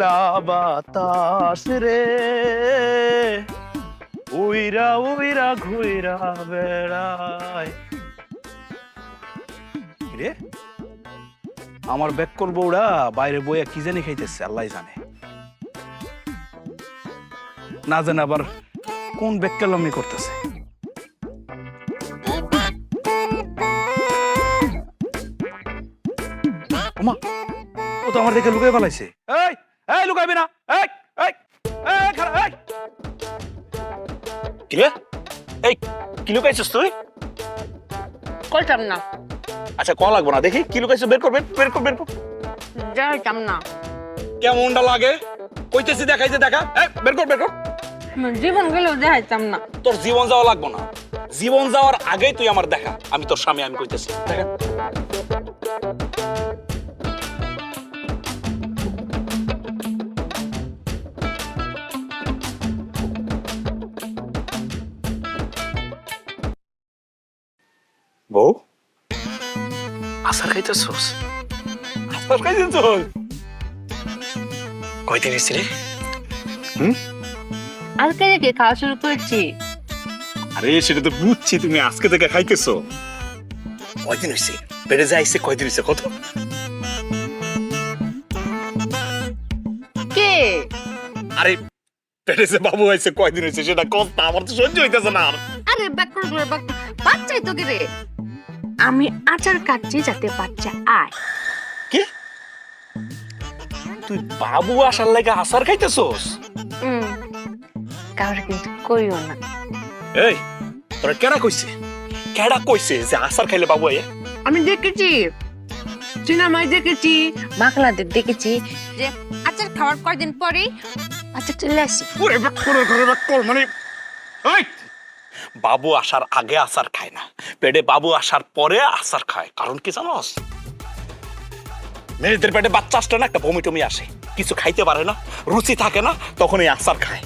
নীলা বাতাস রে, উইরা উইরা ঘুইরা বেড়ায়। রে আমার বেক্কর বউরা বাইরে বইয়া কি জানি খাইতেছে আল্লাহ জানে, না জানে আবার কোন বেক্কেলামি করতেছে। ওমা, ও তো আমার দেখে লুকাই পালাইছে। এই এই লুকাইবি না, এই এই এই খারাপ, এই কি রে, এই কি লুকাইছিস তুই? কইতাম না। আচ্ছা ক লাগবো না, দেখি কি লুকাইছিস, বের কর বের কর বের কর। যাইতাম না। কেমনটা লাগে কইতেছি, দেখাইছে দেখা, এই বের কর বের কর। জীবন গেলেও যাইতাম না। তোর জীবন যাওয়া লাগবো না, জীবন যাওয়ার আগেই তুই আমার দেখা, আমি তোর স্বামী, আমি কইতেছি দেখা। বউ আসার খাইতেছস? আসার খাইতেছস? কয়দিন হইছে রে? আজকে থেকে খাওয়া শুরু করেছি। আরে সেটা তো বুঝছি, তুমি আজকে থেকে খাইতেছো। কয়দিন হইছে পেটে যাইছে? কয়দিন হইছে কত? কে? আরে পেটে যে বাবু হইছে কয়দিন হইছে সেটা কষ্ট, আমার তো সহ্য হইতেছে না আর। আরে বাচ্চাই তো কে রে? আমি আচার কাটছি যাতে বাচ্চা আয়। কি তুই বাবু আসার লাগা আচার খাইতেছস? কাউরে কিন্তু কইও না। এই তোরা কেডা কইছে, কেডা কইছে যে আচার খাইলে বাবু আয়? আমি দেখেছি, সিনেমায় দেখেছি, মাখলাদের দেখেছি যে আচার খাওয়ার কয়দিন পরেই বাচ্চা চলে আসে। ওরে বাক্করে ঘরে বাক্কর, মানে এই বাবু আসার আগে আচার খায় না, পেটে বাবু আসার পরে আচার খায়। কারণ কি জানোস? মেয়েদের পেটে বাচ্চা আসলে না একটা বমি টমি আসে, কিছু খাইতে পারে না, রুচি থাকে না, তখন এই আচার খায়।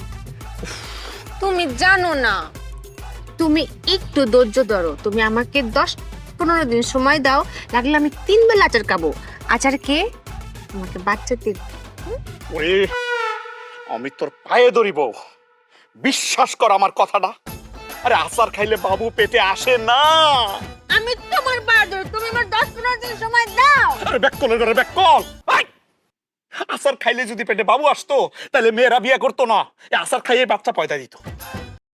তুমি জানো না, তুমি একটু ধৈর্য ধরো। তুমি আমাকে 10-15 দিন সময় দাও, লাগলে আমি 3 বেলা আচার খাবো। আচার কে তোমাকে বাচ্চা দিন। ওরে আমি তোর পায়ে ধরিব, বিশ্বাস কর আমার কথাটা। আরে আচার খাইলে বাবু পেটে আসে না। আমি তোমার পায়ে ধরি, তুমি আমার 10-15 দিন সময় দাও। আরে ব্যাককলের ঘরে ব্যাককল। আচার খাইলে যদি পেটে বাবু আসতো তাহলে মেয়েরা বিয়ে করতো না, এই আচার খাইয়ে বাচ্চা পয়দা দিত।